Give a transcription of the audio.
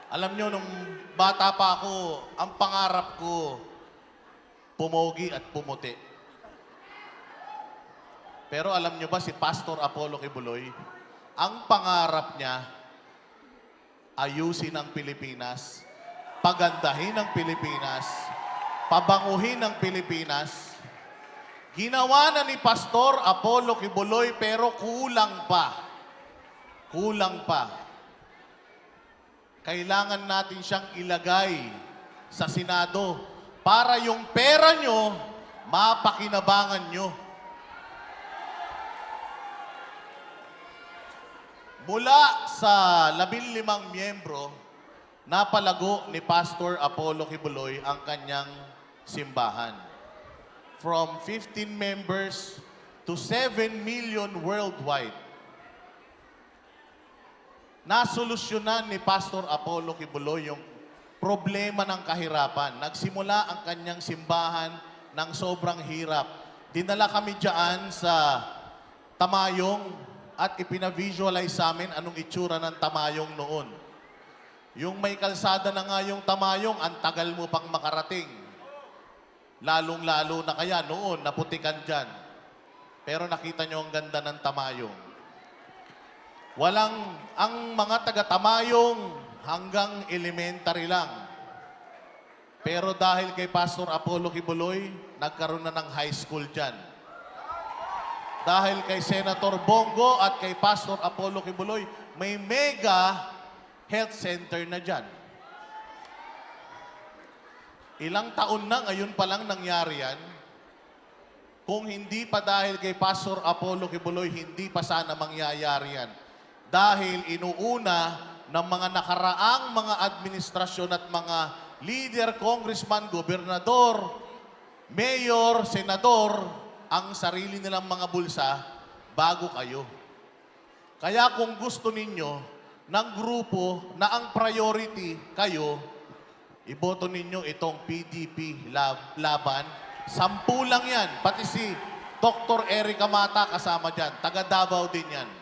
Alam nyo, nung bata pa ako, ang pangarap ko, pumogi at pumuti. Pero alam nyo ba si Pastor Apollo Kibuloy, ang pangarap niya, ayusin ang Pilipinas, pagandahin ang Pilipinas, pabanguhin ang Pilipinas. Ginawa na ni Pastor Apollo Kibuloy pero kulang pa. Kulang pa. Kailangan natin siyang ilagay sa Senado para yung pera nyo, mapakinabangan nyo. Mula sa 15 miyembro, napalago ni Pastor Apollo Kibuloy ang kanyang simbahan. From 15 members to 7 million worldwide. Nasolusyonan ni Pastor Apollo Kibuloy yung problema ng kahirapan. Nagsimula ang kanyang simbahan ng sobrang hirap. Dinala kami dyan sa Tamayong at ipina-visualize sa amin anong itsura ng Tamayong noon. Yung may kalsada na nga yung Tamayong, ang tagal mo pang makarating. Lalong-lalo na kaya noon, naputikan dyan. Pero nakita nyo ang ganda ng Tamayong. Ang mga taga-Tamayong hanggang elementary lang. Pero dahil kay Pastor Apollo Kibuloy, nagkaroon na ng high school dyan. Dahil kay Senator Bongo at kay Pastor Apollo Kibuloy, may mega health center na dyan. Ilang taon na ngayon pa lang nangyari yan. Kung hindi pa dahil kay Pastor Apollo Kibuloy, hindi pa sana mangyayari yan. Dahil inuuna ng mga nakaraang mga administrasyon at mga leader, congressman, gobernador, mayor, senador, ang sarili nilang mga bulsa bago kayo. Kaya kung gusto ninyo ng grupo na ang priority kayo, iboto ninyo itong PDP laban. 10 lang yan. Pati si Dr. Erica Mata kasama dyan. Taga Davao din yan.